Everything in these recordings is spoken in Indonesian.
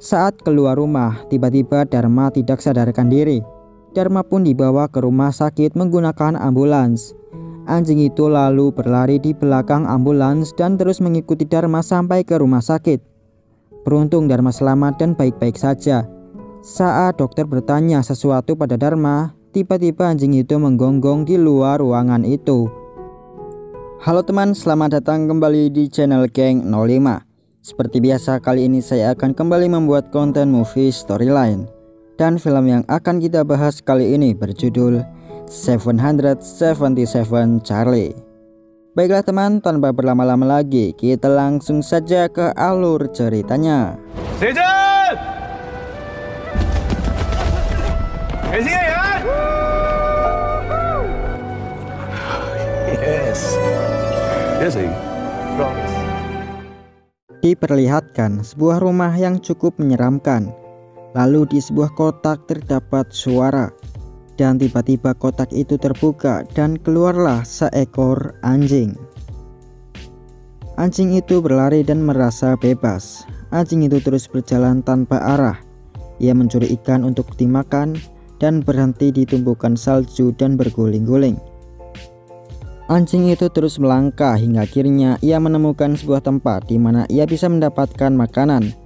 Saat keluar rumah, tiba-tiba Dharma tidak sadarkan diri. Dharma pun dibawa ke rumah sakit menggunakan ambulans. Anjing itu lalu berlari di belakang ambulans dan terus mengikuti Dharma sampai ke rumah sakit. Beruntung Dharma selamat dan baik-baik saja. Saat dokter bertanya sesuatu pada Dharma, tiba-tiba anjing itu menggonggong di luar ruangan itu. Halo teman, selamat datang kembali di channel Geng 05. Seperti biasa, kali ini saya akan kembali membuat konten movie storyline. Dan film yang akan kita bahas kali ini berjudul 777 Charlie. Baiklah teman, tanpa berlama-lama lagi, kita langsung saja ke alur ceritanya. Sejan! Kasih ya! Yes. Yes, promise. Diperlihatkan sebuah rumah yang cukup menyeramkan. Lalu di sebuah kotak terdapat suara. Dan tiba-tiba kotak itu terbuka dan keluarlah seekor anjing. Anjing itu berlari dan merasa bebas. Anjing itu terus berjalan tanpa arah. Ia mencuri ikan untuk dimakan dan berhenti di tumpukan salju dan berguling-guling. Anjing itu terus melangkah hingga akhirnya ia menemukan sebuah tempat di mana ia bisa mendapatkan makanan.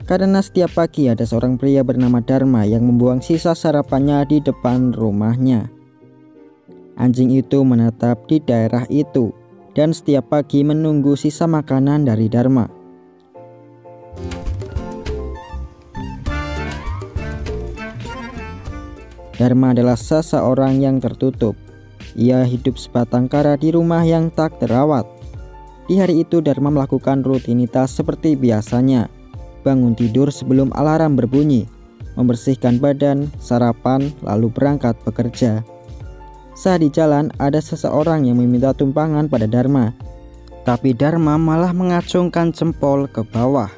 Karena setiap pagi ada seorang pria bernama Dharma yang membuang sisa sarapannya di depan rumahnya. Anjing itu menetap di daerah itu dan setiap pagi menunggu sisa makanan dari Dharma. Dharma adalah seseorang yang tertutup. Ia hidup sebatang kara di rumah yang tak terawat. Di hari itu Dharma melakukan rutinitas seperti biasanya. Bangun tidur sebelum alarm berbunyi, membersihkan badan, sarapan, lalu berangkat bekerja. Saat di jalan ada seseorang yang meminta tumpangan pada Dharma. Tapi Dharma malah mengacungkan jempol ke bawah.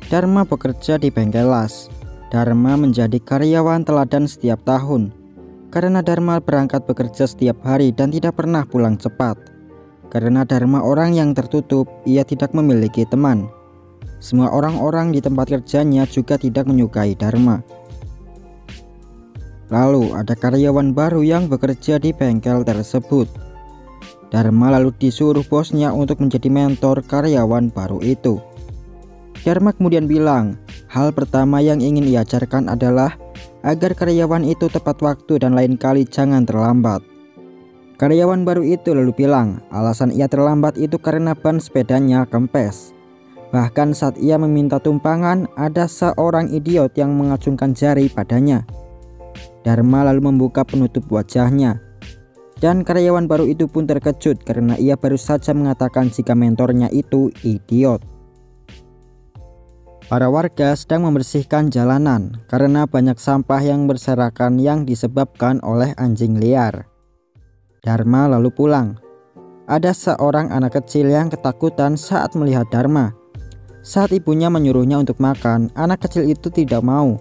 Dharma bekerja di bengkel las. Dharma menjadi karyawan teladan setiap tahun. Karena Dharma berangkat bekerja setiap hari dan tidak pernah pulang cepat. Karena Dharma orang yang tertutup, ia tidak memiliki teman. Semua orang-orang di tempat kerjanya juga tidak menyukai Dharma. Lalu ada karyawan baru yang bekerja di bengkel tersebut. Dharma lalu disuruh bosnya untuk menjadi mentor karyawan baru itu. Dharma kemudian bilang, hal pertama yang ingin ia ajarkan adalah agar karyawan itu tepat waktu dan lain kali jangan terlambat. Karyawan baru itu lalu bilang alasan ia terlambat itu karena ban sepedanya kempes. Bahkan saat ia meminta tumpangan ada seorang idiot yang mengacungkan jari padanya. Dharma lalu membuka penutup wajahnya. Dan karyawan baru itu pun terkejut karena ia baru saja mengatakan jika mentornya itu idiot. Para warga sedang membersihkan jalanan karena banyak sampah yang berserakan yang disebabkan oleh anjing liar. Dharma lalu pulang. Ada seorang anak kecil yang ketakutan saat melihat Dharma. Saat ibunya menyuruhnya untuk makan, anak kecil itu tidak mau.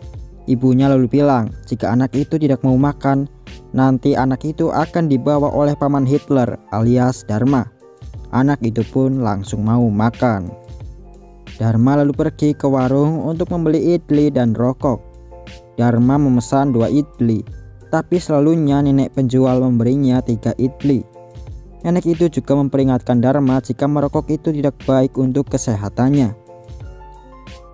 Ibunya lalu bilang, jika anak itu tidak mau makan, nanti anak itu akan dibawa oleh paman Hitler alias Dharma. Anak itu pun langsung mau makan. Dharma lalu pergi ke warung untuk membeli idli dan rokok. Dharma memesan 2 idli, tapi selalunya nenek penjual memberinya 3 idli. Nenek itu juga memperingatkan Dharma jika merokok itu tidak baik untuk kesehatannya.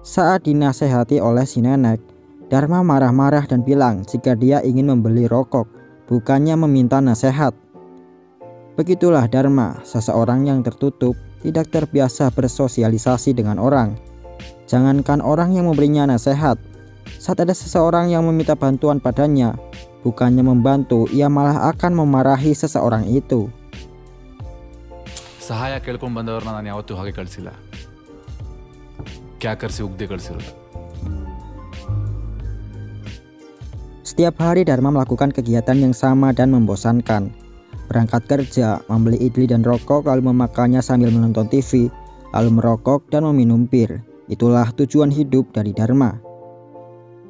Saat dinasehati oleh si nenek, Dharma marah-marah dan bilang jika dia ingin membeli rokok, bukannya meminta nasihat. Begitulah Dharma, seseorang yang tertutup, tidak terbiasa bersosialisasi dengan orang. Jangankan orang yang memberinya nasihat, saat ada seseorang yang meminta bantuan padanya, bukannya membantu, ia malah akan memarahi seseorang itu. ಸಹಾಯ ಕೇಳ್ಕೊಂಡು ಬಂದವರನ್ನ ನಾನು ಯಾವತ್ತೂ ಹಾಗೆ ಕಳಿಸಿಲ್ಲ. ಕ್ಯಾಕರ್ಸಿ ಉಗ್ದೆ ಕಳಿಸಿರೋದು. Setiap hari Dharma melakukan kegiatan yang sama dan membosankan. Berangkat kerja, membeli idli dan rokok, lalu memakannya sambil menonton TV, lalu merokok dan meminum bir. Itulah tujuan hidup dari Dharma.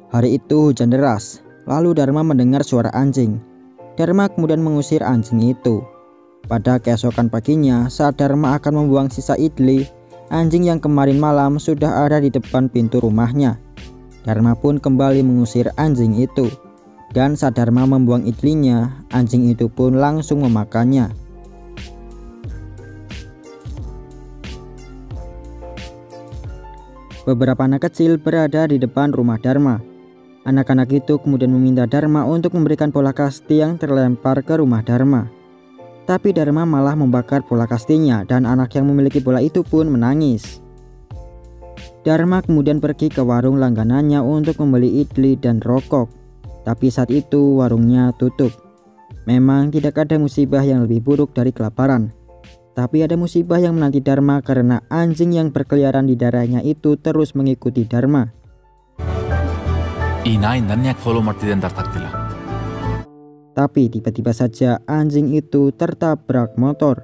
Hari itu hujan deras, lalu Dharma mendengar suara anjing. Dharma kemudian mengusir anjing itu. Pada keesokan paginya, saat Dharma akan membuang sisa idli, anjing yang kemarin malam sudah ada di depan pintu rumahnya. Dharma pun kembali mengusir anjing itu. Dan saat Dharma membuang idlinya, anjing itu pun langsung memakannya. Beberapa anak kecil berada di depan rumah Dharma. Anak-anak itu kemudian meminta Dharma untuk memberikan bola kasti yang terlempar ke rumah Dharma. Tapi Dharma malah membakar bola kastinya dan anak yang memiliki bola itu pun menangis. Dharma kemudian pergi ke warung langganannya untuk membeli idli dan rokok. Tapi saat itu warungnya tutup. Memang tidak ada musibah yang lebih buruk dari kelaparan. Tapi ada musibah yang menanti Dharma karena anjing yang berkeliaran di daerahnya itu terus mengikuti Dharma. Tapi tiba-tiba saja anjing itu tertabrak motor.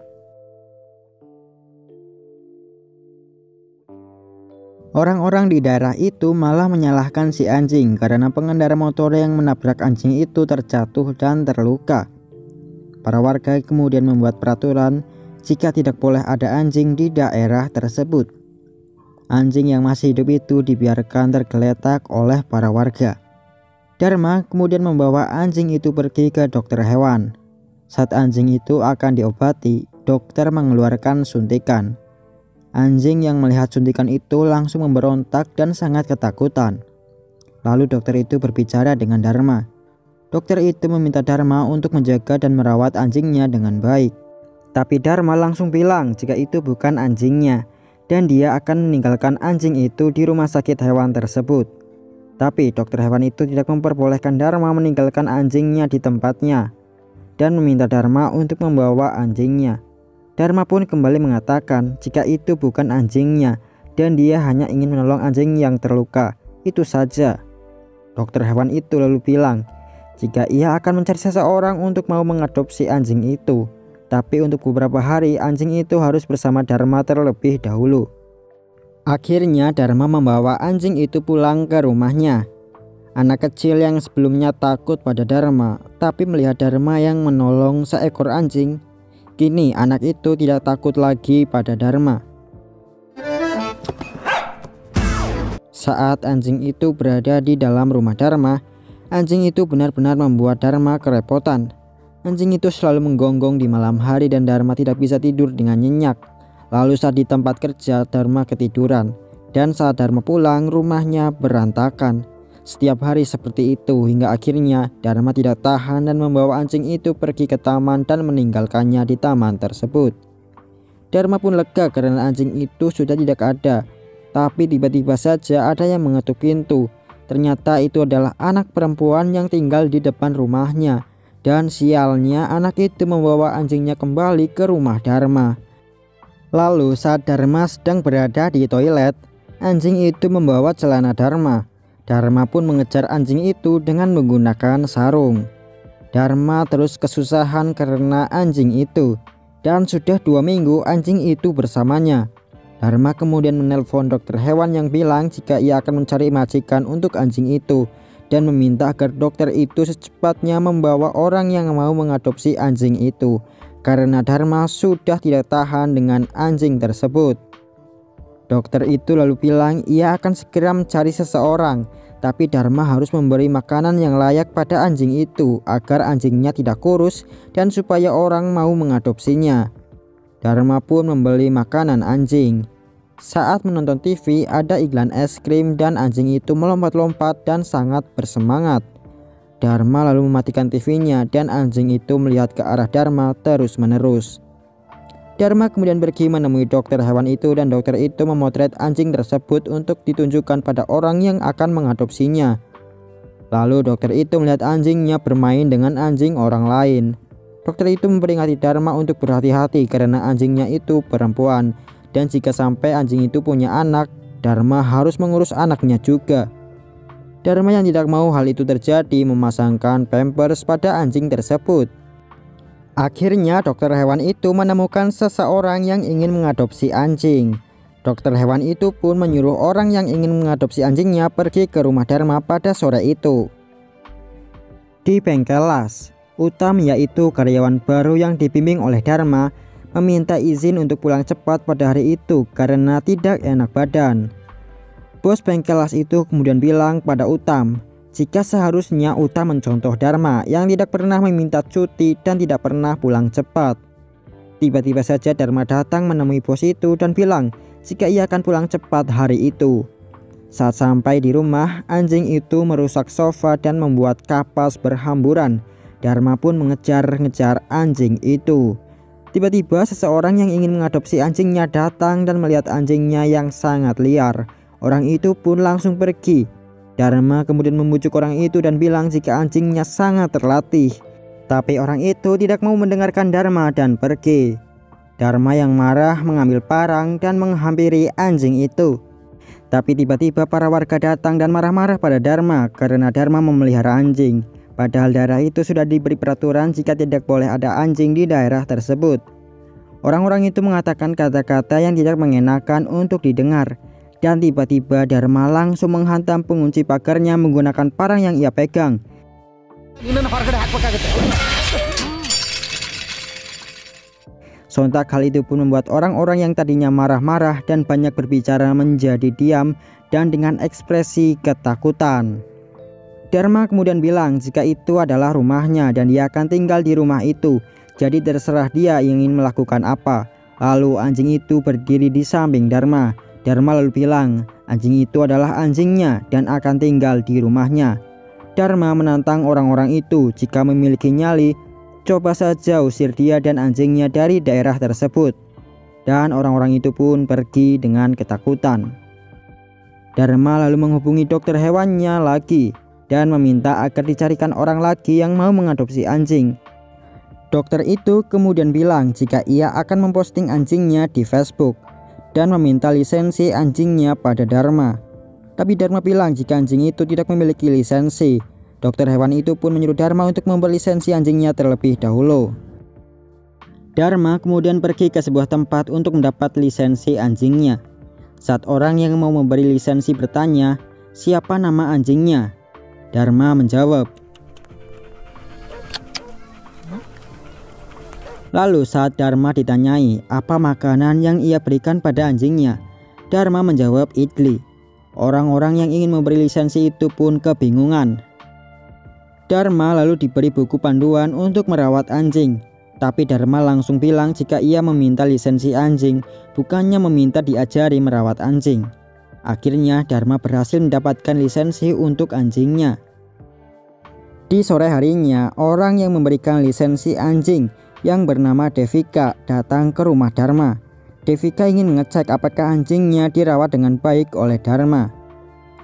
Orang-orang di daerah itu malah menyalahkan si anjing karena pengendara motor yang menabrak anjing itu terjatuh dan terluka. Para warga kemudian membuat peraturan jika tidak boleh ada anjing di daerah tersebut. Anjing yang masih hidup itu dibiarkan tergeletak oleh para warga. Dharma kemudian membawa anjing itu pergi ke dokter hewan. Saat anjing itu akan diobati, dokter mengeluarkan suntikan. Anjing yang melihat suntikan itu langsung memberontak dan sangat ketakutan. Lalu dokter itu berbicara dengan Dharma. Dokter itu meminta Dharma untuk menjaga dan merawat anjingnya dengan baik. Tapi Dharma langsung bilang jika itu bukan anjingnya dan dia akan meninggalkan anjing itu di rumah sakit hewan tersebut. Tapi dokter hewan itu tidak memperbolehkan Dharma meninggalkan anjingnya di tempatnya dan meminta Dharma untuk membawa anjingnya. Dharma pun kembali mengatakan jika itu bukan anjingnya dan dia hanya ingin menolong anjing yang terluka. Itu saja. Dokter hewan itu lalu bilang jika ia akan mencari seseorang untuk mau mengadopsi anjing itu. Tapi untuk beberapa hari anjing itu harus bersama Dharma terlebih dahulu. Akhirnya Dharma membawa anjing itu pulang ke rumahnya. Anak kecil yang sebelumnya takut pada Dharma, tapi melihat Dharma yang menolong seekor anjing, kini anak itu tidak takut lagi pada Dharma. Saat anjing itu berada di dalam rumah Dharma, anjing itu benar-benar membuat Dharma kerepotan. Anjing itu selalu menggonggong di malam hari dan Dharma tidak bisa tidur dengan nyenyak. Lalu saat di tempat kerja Dharma ketiduran. Dan saat Dharma pulang rumahnya berantakan. Setiap hari seperti itu hingga akhirnya Dharma tidak tahan dan membawa anjing itu pergi ke taman dan meninggalkannya di taman tersebut. Dharma pun lega karena anjing itu sudah tidak ada. Tapi tiba-tiba saja ada yang mengetuk pintu. Ternyata itu adalah anak perempuan yang tinggal di depan rumahnya. Dan sialnya anak itu membawa anjingnya kembali ke rumah Dharma. Lalu saat Dharma sedang berada di toilet, anjing itu membawa celana Dharma. Dharma pun mengejar anjing itu dengan menggunakan sarung. Dharma terus kesusahan karena anjing itu. Dan sudah 2 minggu anjing itu bersamanya. Dharma kemudian menelpon dokter hewan yang bilang jika ia akan mencari majikan untuk anjing itu. Dan meminta agar dokter itu secepatnya membawa orang yang mau mengadopsi anjing itu. Karena Dharma sudah tidak tahan dengan anjing tersebut. Dokter itu lalu bilang ia akan segera mencari seseorang. Tapi Dharma harus memberi makanan yang layak pada anjing itu agar anjingnya tidak kurus dan supaya orang mau mengadopsinya. Dharma pun membeli makanan anjing. Saat menonton TV ada iklan es krim dan anjing itu melompat-lompat dan sangat bersemangat. Dharma lalu mematikan TV-nya dan anjing itu melihat ke arah Dharma terus-menerus. Dharma kemudian pergi menemui dokter hewan itu dan dokter itu memotret anjing tersebut untuk ditunjukkan pada orang yang akan mengadopsinya. Lalu dokter itu melihat anjingnya bermain dengan anjing orang lain. Dokter itu memperingati Dharma untuk berhati-hati karena anjingnya itu perempuan. Dan jika sampai anjing itu punya anak, Dharma harus mengurus anaknya juga. Dharma yang tidak mau hal itu terjadi memasangkan pampers pada anjing tersebut. Akhirnya dokter hewan itu menemukan seseorang yang ingin mengadopsi anjing. Dokter hewan itu pun menyuruh orang yang ingin mengadopsi anjingnya pergi ke rumah Dharma pada sore itu. Di bengkel las, Uttam yaitu karyawan baru yang dibimbing oleh Dharma meminta izin untuk pulang cepat pada hari itu karena tidak enak badan. Bos bengkel las itu kemudian bilang pada Uttam jika seharusnya Uttam mencontoh Dharma yang tidak pernah meminta cuti dan tidak pernah pulang cepat. Tiba-tiba saja Dharma datang menemui bos itu dan bilang jika ia akan pulang cepat hari itu. Saat sampai di rumah, anjing itu merusak sofa dan membuat kapas berhamburan. Dharma pun mengejar-ngejar anjing itu. Tiba-tiba seseorang yang ingin mengadopsi anjingnya datang dan melihat anjingnya yang sangat liar. Orang itu pun langsung pergi. Dharma kemudian membujuk orang itu dan bilang jika anjingnya sangat terlatih. Tapi orang itu tidak mau mendengarkan Dharma dan pergi. Dharma yang marah mengambil parang dan menghampiri anjing itu. Tapi tiba-tiba para warga datang dan marah-marah pada Dharma karena Dharma memelihara anjing. Padahal daerah itu sudah diberi peraturan jika tidak boleh ada anjing di daerah tersebut. Orang-orang itu mengatakan kata-kata yang tidak mengenakan untuk didengar. Dan tiba-tiba Dharma langsung menghantam pengunci pagarnya menggunakan parang yang ia pegang. Sontak hal itu pun membuat orang-orang yang tadinya marah-marah dan banyak berbicara menjadi diam dan dengan ekspresi ketakutan. Dharma kemudian bilang jika itu adalah rumahnya dan dia akan tinggal di rumah itu. Jadi terserah dia ingin melakukan apa. Lalu anjing itu berdiri di samping Dharma. Dharma lalu bilang anjing itu adalah anjingnya dan akan tinggal di rumahnya. Dharma menantang orang-orang itu jika memiliki nyali, coba saja usir dia dan anjingnya dari daerah tersebut. Dan orang-orang itu pun pergi dengan ketakutan. Dharma lalu menghubungi dokter hewannya lagi dan meminta agar dicarikan orang lagi yang mau mengadopsi anjing. Dokter itu kemudian bilang jika ia akan memposting anjingnya di Facebook dan meminta lisensi anjingnya pada Dharma. Tapi Dharma bilang jika anjing itu tidak memiliki lisensi. Dokter hewan itu pun menyuruh Dharma untuk memberi lisensi anjingnya terlebih dahulu. Dharma kemudian pergi ke sebuah tempat untuk mendapat lisensi anjingnya. Saat orang yang mau memberi lisensi bertanya, "Siapa nama anjingnya?" Dharma menjawab. Lalu saat Dharma ditanyai apa makanan yang ia berikan pada anjingnya, Dharma menjawab idli. Orang-orang yang ingin memberi lisensi itu pun kebingungan. Dharma lalu diberi buku panduan untuk merawat anjing. Tapi Dharma langsung bilang jika ia meminta lisensi anjing, bukannya meminta diajari merawat anjing. Akhirnya Dharma berhasil mendapatkan lisensi untuk anjingnya. Di sore harinya, orang yang memberikan lisensi anjing yang bernama Devika datang ke rumah Dharma. Devika ingin mengecek apakah anjingnya dirawat dengan baik oleh Dharma.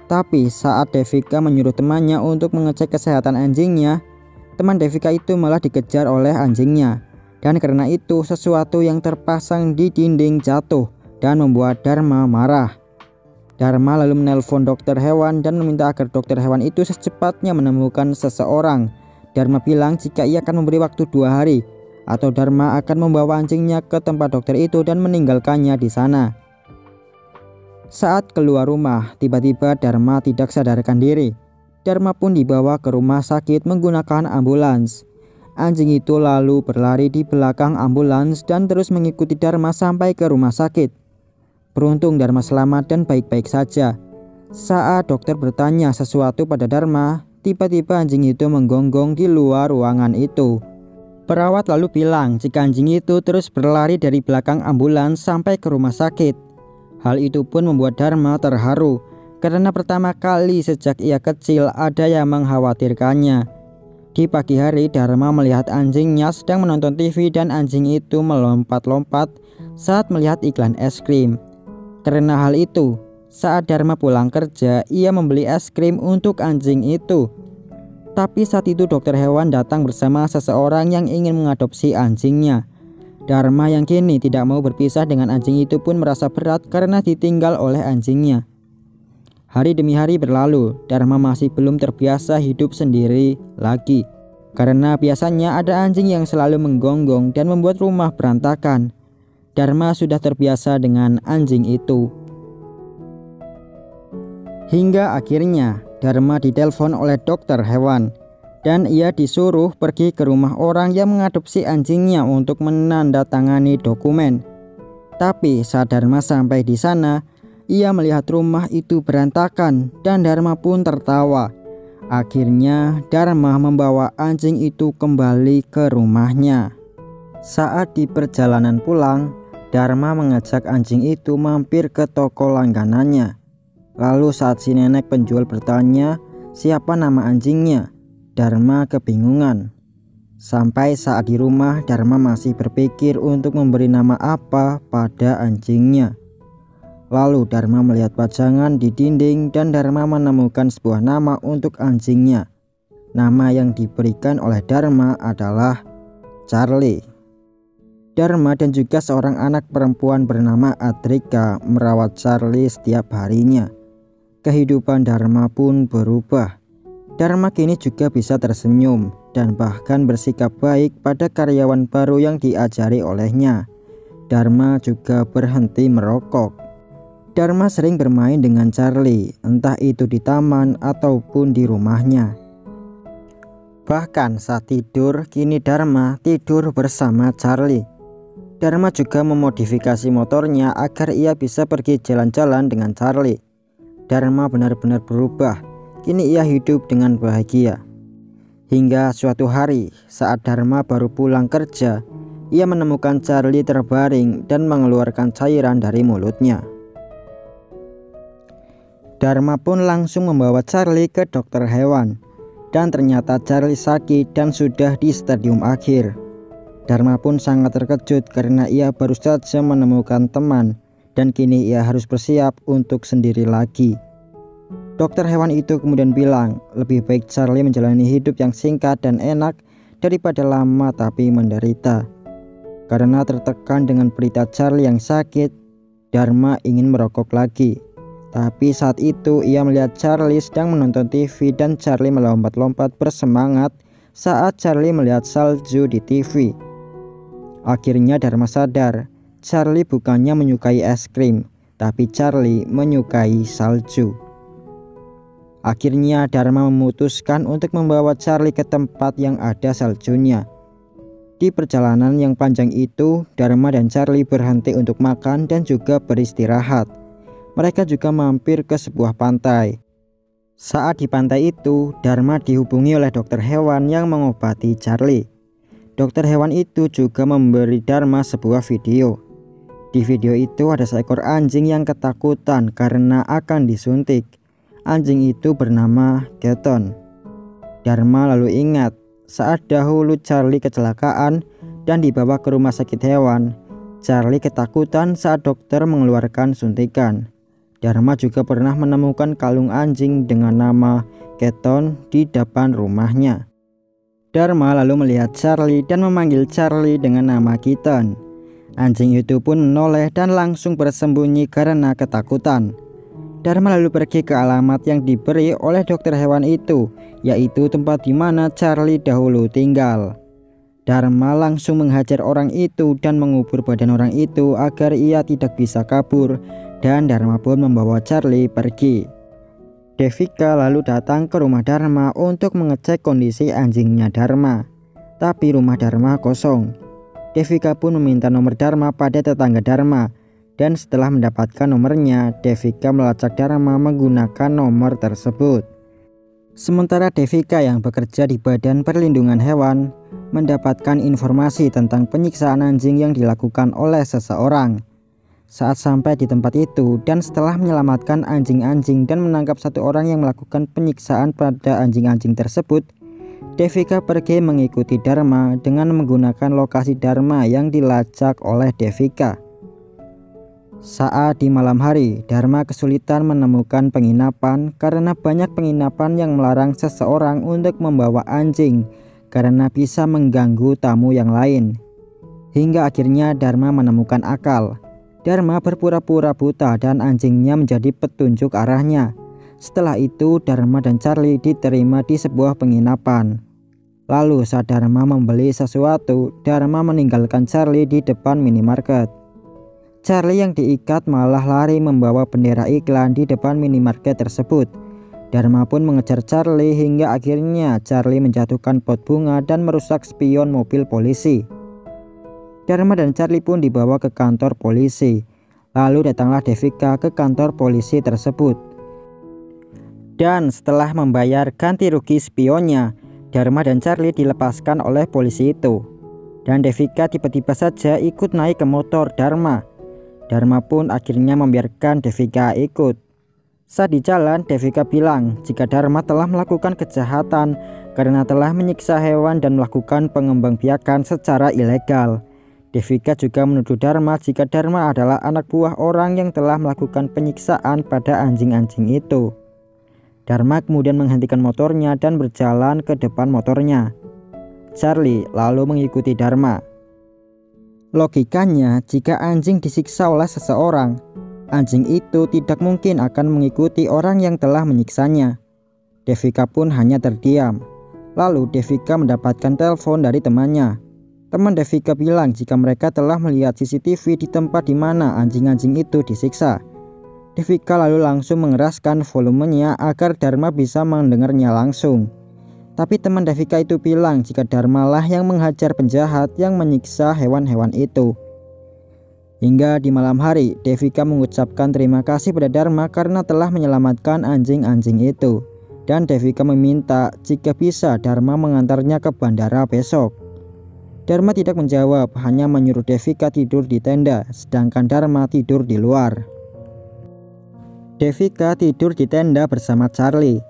Tapi saat Devika menyuruh temannya untuk mengecek kesehatan anjingnya, teman Devika itu malah dikejar oleh anjingnya. Dan karena itu sesuatu yang terpasang di dinding jatuh dan membuat Dharma marah. Dharma lalu menelpon dokter hewan dan meminta agar dokter hewan itu secepatnya menemukan seseorang. Dharma bilang jika ia akan memberi waktu 2 hari atau Dharma akan membawa anjingnya ke tempat dokter itu dan meninggalkannya di sana. Saat keluar rumah, tiba-tiba Dharma tidak sadarkan diri. Dharma pun dibawa ke rumah sakit menggunakan ambulans. Anjing itu lalu berlari di belakang ambulans dan terus mengikuti Dharma sampai ke rumah sakit. Beruntung Dharma selamat dan baik-baik saja. Saat dokter bertanya sesuatu pada Dharma, tiba-tiba anjing itu menggonggong di luar ruangan itu. Perawat lalu bilang jika anjing itu terus berlari dari belakang ambulans sampai ke rumah sakit. Hal itu pun membuat Dharma terharu karena pertama kali sejak ia kecil ada yang mengkhawatirkannya. Di pagi hari Dharma melihat anjingnya sedang menonton TV dan anjing itu melompat-lompat saat melihat iklan es krim. Karena hal itu, saat Dharma pulang kerja, ia membeli es krim untuk anjing itu. Tapi saat itu dokter hewan datang bersama seseorang yang ingin mengadopsi anjingnya. Dharma yang kini tidak mau berpisah dengan anjing itu pun merasa berat karena ditinggal oleh anjingnya. Hari demi hari berlalu, Dharma masih belum terbiasa hidup sendiri lagi. Karena biasanya ada anjing yang selalu menggonggong dan membuat rumah berantakan. Dharma sudah terbiasa dengan anjing itu. Hingga akhirnya Dharma ditelepon oleh dokter hewan. dan ia disuruh pergi ke rumah orang yang mengadopsi anjingnya untuk menandatangani dokumen. Tapi saat Dharma sampai di sana, ia melihat rumah itu berantakan dan Dharma pun tertawa. Akhirnya Dharma membawa anjing itu kembali ke rumahnya. Saat di perjalanan pulang, Dharma mengajak anjing itu mampir ke toko langganannya. Lalu saat si nenek penjual bertanya siapa nama anjingnya, Dharma kebingungan. Sampai saat di rumah, Dharma masih berpikir untuk memberi nama apa pada anjingnya. Lalu Dharma melihat pajangan di dinding dan Dharma menemukan sebuah nama untuk anjingnya. Nama yang diberikan oleh Dharma adalah Charlie. Dharma dan juga seorang anak perempuan bernama Adrika merawat Charlie setiap harinya. Kehidupan Dharma pun berubah. Dharma kini juga bisa tersenyum dan bahkan bersikap baik pada karyawan baru yang diajari olehnya. Dharma juga berhenti merokok. Dharma sering bermain dengan Charlie, entah itu di taman ataupun di rumahnya. Bahkan saat tidur, kini Dharma tidur bersama Charlie. Dharma juga memodifikasi motornya agar ia bisa pergi jalan-jalan dengan Charlie. Dharma benar-benar berubah. Kini ia hidup dengan bahagia. Hingga suatu hari saat Dharma baru pulang kerja, ia menemukan Charlie terbaring dan mengeluarkan cairan dari mulutnya. Dharma pun langsung membawa Charlie ke dokter hewan. Dan ternyata Charlie sakit dan sudah di stadium akhir. Dharma pun sangat terkejut karena ia baru saja menemukan teman dan kini ia harus bersiap untuk sendiri lagi. Dokter hewan itu kemudian bilang, lebih baik Charlie menjalani hidup yang singkat dan enak daripada lama tapi menderita. Karena tertekan dengan berita Charlie yang sakit, Dharma ingin merokok lagi. Tapi saat itu ia melihat Charlie sedang menonton TV dan Charlie melompat-lompat bersemangat saat Charlie melihat salju di TV. Akhirnya Dharma sadar, Charlie bukannya menyukai es krim, tapi Charlie menyukai salju. Akhirnya Dharma memutuskan untuk membawa Charlie ke tempat yang ada saljunya. Di perjalanan yang panjang itu, Dharma dan Charlie berhenti untuk makan dan juga beristirahat. Mereka juga mampir ke sebuah pantai. Saat di pantai itu, Dharma dihubungi oleh dokter hewan yang mengobati Charlie. Dokter hewan itu juga memberi Dharma sebuah video. Di video itu ada seekor anjing yang ketakutan karena akan disuntik. Anjing itu bernama Keton. Dharma lalu ingat saat dahulu Charlie kecelakaan dan dibawa ke rumah sakit hewan. Charlie ketakutan saat dokter mengeluarkan suntikan. Dharma juga pernah menemukan kalung anjing dengan nama Keton di depan rumahnya. Dharma lalu melihat Charlie dan memanggil Charlie dengan nama Keton. Anjing itu pun menoleh dan langsung bersembunyi karena ketakutan. Dharma lalu pergi ke alamat yang diberi oleh dokter hewan itu, yaitu tempat di mana Charlie dahulu tinggal. Dharma langsung menghajar orang itu dan mengubur badan orang itu agar ia tidak bisa kabur, dan Dharma pun membawa Charlie pergi. Devika lalu datang ke rumah Dharma untuk mengecek kondisi anjingnya Dharma. Tapi rumah Dharma kosong. Devika pun meminta nomor Dharma pada tetangga Dharma. Dan setelah mendapatkan nomornya, Devika melacak Dharma menggunakan nomor tersebut. Sementara Devika yang bekerja di Badan Perlindungan Hewan mendapatkan informasi tentang penyiksaan anjing yang dilakukan oleh seseorang. Saat sampai di tempat itu dan setelah menyelamatkan anjing-anjing dan menangkap satu orang yang melakukan penyiksaan pada anjing-anjing tersebut, Devika pergi mengikuti Dharma dengan menggunakan lokasi Dharma yang dilacak oleh Devika. Saat di malam hari, Dharma kesulitan menemukan penginapan karena banyak penginapan yang melarang seseorang untuk membawa anjing karena bisa mengganggu tamu yang lain. Hingga akhirnya Dharma menemukan akal. Dharma berpura-pura buta dan anjingnya menjadi petunjuk arahnya. Setelah itu Dharma dan Charlie diterima di sebuah penginapan. Lalu saat Dharma membeli sesuatu, Dharma meninggalkan Charlie di depan minimarket. Charlie yang diikat malah lari membawa bendera iklan di depan minimarket tersebut. Dharma pun mengejar Charlie hingga akhirnya Charlie menjatuhkan pot bunga dan merusak spion mobil polisi. Dharma dan Charlie pun dibawa ke kantor polisi. Lalu datanglah Devika ke kantor polisi tersebut. Dan setelah membayar ganti rugi spionnya, Dharma dan Charlie dilepaskan oleh polisi itu. Dan Devika tiba-tiba saja ikut naik ke motor Dharma. Dharma pun akhirnya membiarkan Devika ikut. Saat di jalan, Devika bilang jika Dharma telah melakukan kejahatan karena telah menyiksa hewan dan melakukan pengembangbiakan secara ilegal. Devika juga menuduh Dharma jika Dharma adalah anak buah orang yang telah melakukan penyiksaan pada anjing-anjing itu. Dharma kemudian menghentikan motornya dan berjalan ke depan motornya. Charlie lalu mengikuti Dharma. Logikanya, jika anjing disiksa oleh seseorang, anjing itu tidak mungkin akan mengikuti orang yang telah menyiksanya. Devika pun hanya terdiam. Lalu Devika mendapatkan telepon dari temannya. Teman Devika bilang jika mereka telah melihat CCTV di tempat di mana anjing-anjing itu disiksa. Devika lalu langsung mengeraskan volumenya agar Dharma bisa mendengarnya langsung. Tapi teman Devika itu bilang jika Dharma lah yang menghajar penjahat yang menyiksa hewan-hewan itu. Hingga di malam hari, Devika mengucapkan terima kasih pada Dharma karena telah menyelamatkan anjing-anjing itu. Dan Devika meminta jika bisa Dharma mengantarnya ke bandara besok. Dharma tidak menjawab, hanya menyuruh Devika tidur di tenda, sedangkan Dharma tidur di luar. Devika tidur di tenda bersama Charlie.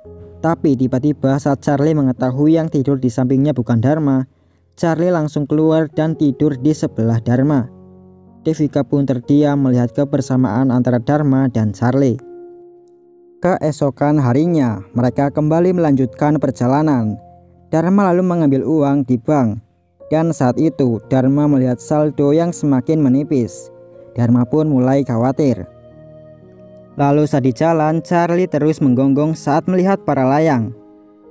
Tapi tiba-tiba saat Charlie mengetahui yang tidur di sampingnya bukan Dharma, Charlie langsung keluar dan tidur di sebelah Dharma. Devika pun terdiam melihat kebersamaan antara Dharma dan Charlie. Keesokan harinya, mereka kembali melanjutkan perjalanan. Dharma lalu mengambil uang di bank. Dan saat itu, Dharma melihat saldo yang semakin menipis. Dharma pun mulai khawatir. Lalu saat di jalan, Charlie terus menggonggong saat melihat para layang.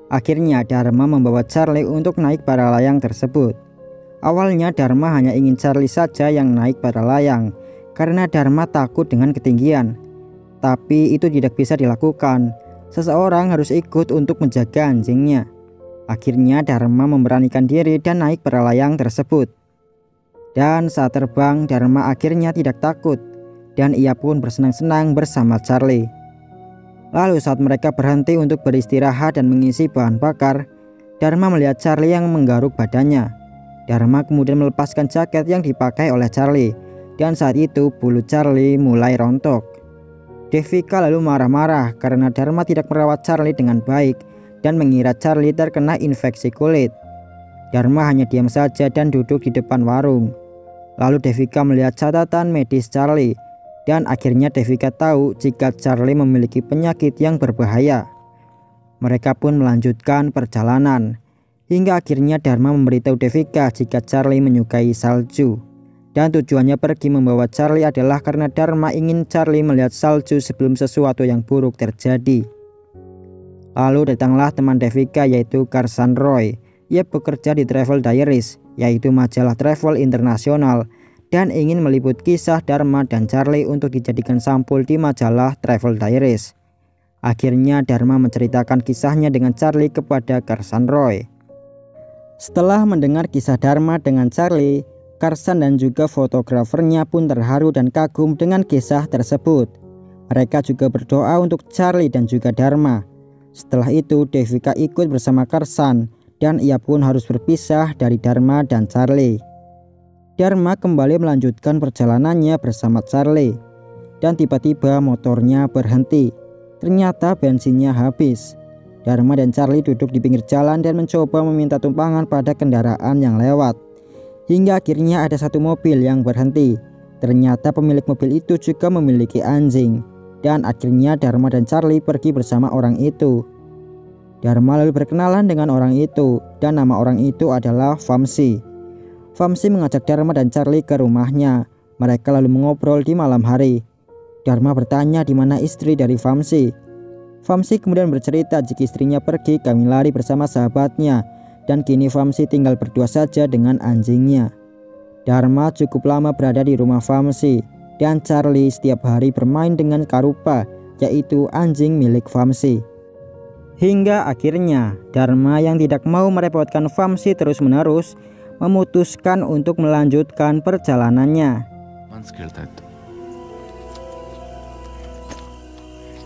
Akhirnya Dharma membawa Charlie untuk naik para layang tersebut. Awalnya Dharma hanya ingin Charlie saja yang naik para layang karena Dharma takut dengan ketinggian. Tapi itu tidak bisa dilakukan. Seseorang harus ikut untuk menjaga anjingnya. Akhirnya Dharma memberanikan diri dan naik para layang tersebut. Dan saat terbang, Dharma akhirnya tidak takut. Dan ia pun bersenang-senang bersama Charlie. Lalu saat mereka berhenti untuk beristirahat dan mengisi bahan bakar, Dharma melihat Charlie yang menggaruk badannya. Dharma kemudian melepaskan jaket yang dipakai oleh Charlie. Dan saat itu bulu Charlie mulai rontok. Devika lalu marah-marah karena Dharma tidak merawat Charlie dengan baik dan mengira Charlie terkena infeksi kulit. Dharma hanya diam saja dan duduk di depan warung. Lalu Devika melihat catatan medis Charlie. Dan akhirnya Devika tahu jika Charlie memiliki penyakit yang berbahaya. Mereka pun melanjutkan perjalanan. Hingga akhirnya Dharma memberitahu Devika jika Charlie menyukai salju. Dan tujuannya pergi membawa Charlie adalah karena Dharma ingin Charlie melihat salju sebelum sesuatu yang buruk terjadi. Lalu datanglah teman Devika yaitu Karsan Roy. Ia bekerja di Travel Diaries, yaitu majalah travel internasional. Dan ingin meliput kisah Dharma dan Charlie untuk dijadikan sampul di majalah Travel Diaries. Akhirnya Dharma menceritakan kisahnya dengan Charlie kepada Karsan Roy. Setelah mendengar kisah Dharma dengan Charlie, Karsan dan juga fotografernya pun terharu dan kagum dengan kisah tersebut. Mereka juga berdoa untuk Charlie dan juga Dharma. Setelah itu Devika ikut bersama Karsan dan ia pun harus berpisah dari Dharma dan Charlie. Dharma kembali melanjutkan perjalanannya bersama Charlie. Dan tiba-tiba motornya berhenti. Ternyata bensinnya habis. Dharma dan Charlie duduk di pinggir jalan dan mencoba meminta tumpangan pada kendaraan yang lewat. Hingga akhirnya ada satu mobil yang berhenti. Ternyata pemilik mobil itu juga memiliki anjing. Dan akhirnya Dharma dan Charlie pergi bersama orang itu. Dharma lalu berkenalan dengan orang itu. Dan nama orang itu adalah Vamsi. Vamsi mengajak Dharma dan Charlie ke rumahnya. Mereka lalu mengobrol di malam hari. Dharma bertanya di mana istri dari Vamsi. Vamsi kemudian bercerita jika istrinya pergi kami lari bersama sahabatnya. Dan kini Vamsi tinggal berdua saja dengan anjingnya. Dharma cukup lama berada di rumah Vamsi. Dan Charlie setiap hari bermain dengan Karupa, yaitu anjing milik Vamsi. Hingga akhirnya Dharma yang tidak mau merepotkan Vamsi terus-menerus memutuskan untuk melanjutkan perjalanannya.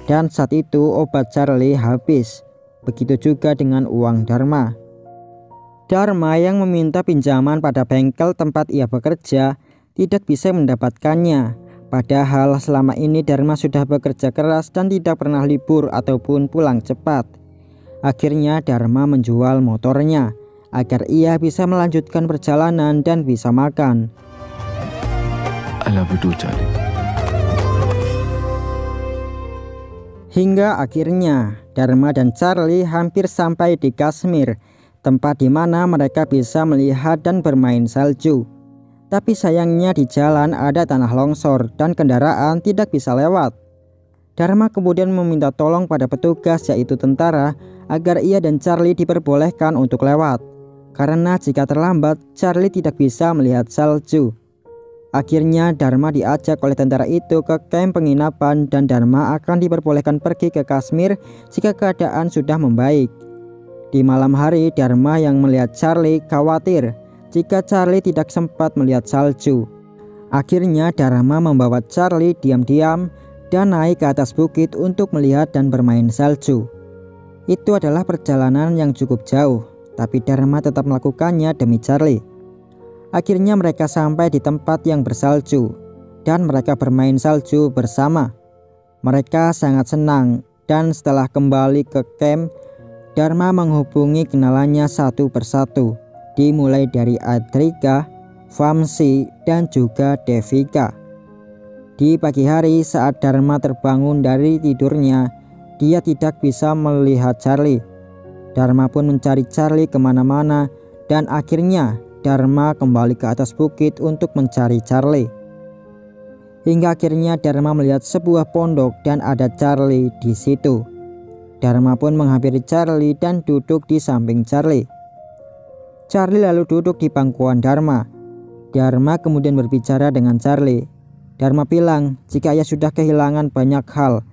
Dan saat itu obat Charlie habis. Begitu juga dengan uang Dharma. Dharma yang meminta pinjaman pada bengkel tempat ia bekerja tidak bisa mendapatkannya. Padahal selama ini Dharma sudah bekerja keras dan tidak pernah libur ataupun pulang cepat. Akhirnya Dharma menjual motornya agar ia bisa melanjutkan perjalanan dan bisa makan. I love you too, Charlie. Hingga akhirnya Dharma dan Charlie hampir sampai di Kashmir, tempat di mana mereka bisa melihat dan bermain salju. Tapi sayangnya di jalan ada tanah longsor dan kendaraan tidak bisa lewat. Dharma kemudian meminta tolong pada petugas yaitu tentara agar ia dan Charlie diperbolehkan untuk lewat. Karena jika terlambat Charlie tidak bisa melihat salju. Akhirnya Dharma diajak oleh tentara itu ke kamp penginapan dan Dharma akan diperbolehkan pergi ke Kashmir jika keadaan sudah membaik. Di malam hari Dharma yang melihat Charlie khawatir jika Charlie tidak sempat melihat salju. Akhirnya Dharma membawa Charlie diam-diam dan naik ke atas bukit untuk melihat dan bermain salju. Itu adalah perjalanan yang cukup jauh, tapi Dharma tetap melakukannya demi Charlie. Akhirnya mereka sampai di tempat yang bersalju dan mereka bermain salju bersama. Mereka sangat senang dan setelah kembali ke camp, Dharma menghubungi kenalannya satu persatu, dimulai dari Adrika, Vamsi, dan juga Devika. Di pagi hari saat Dharma terbangun dari tidurnya, dia tidak bisa melihat Charlie. Dharma pun mencari Charlie kemana-mana dan akhirnya Dharma kembali ke atas bukit untuk mencari Charlie. Hingga akhirnya Dharma melihat sebuah pondok dan ada Charlie di situ. Dharma pun menghampiri Charlie dan duduk di samping Charlie. Charlie lalu duduk di pangkuan Dharma. Dharma kemudian berbicara dengan Charlie. Dharma bilang jika ia sudah kehilangan banyak hal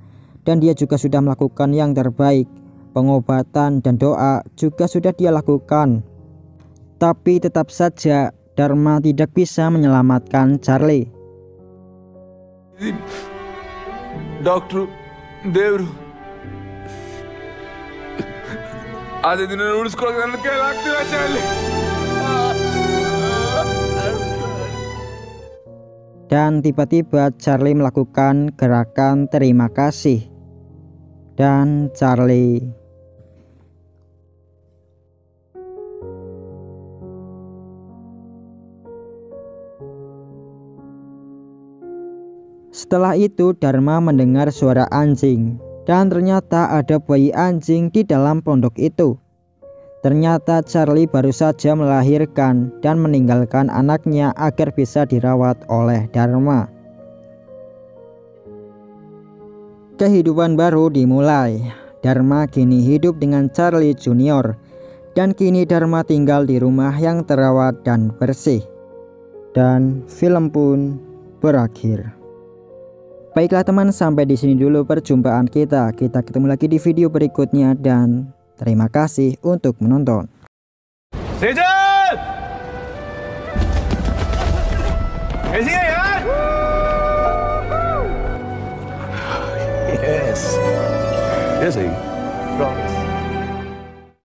dan dia juga sudah melakukan yang terbaik. Pengobatan dan doa juga sudah dia lakukan. Tapi tetap saja Dharma tidak bisa menyelamatkan Charlie. Doctor, Devru. Ada di mana urus kurang dan kayak laki Charlie. Dan tiba-tiba Charlie melakukan gerakan terima kasih. Dan Charlie Setelah itu Dharma mendengar suara anjing dan ternyata ada bayi anjing di dalam pondok itu. Ternyata Charlie baru saja melahirkan dan meninggalkan anaknya agar bisa dirawat oleh Dharma. Kehidupan baru dimulai. Dharma kini hidup dengan Charlie Junior dan kini Dharma tinggal di rumah yang terawat dan bersih. Dan film pun berakhir. Baiklah teman, sampai di sini dulu perjumpaan kita. Kita ketemu lagi di video berikutnya dan terima kasih untuk menonton. Sejat! कैसी है यार? Yes. Yes,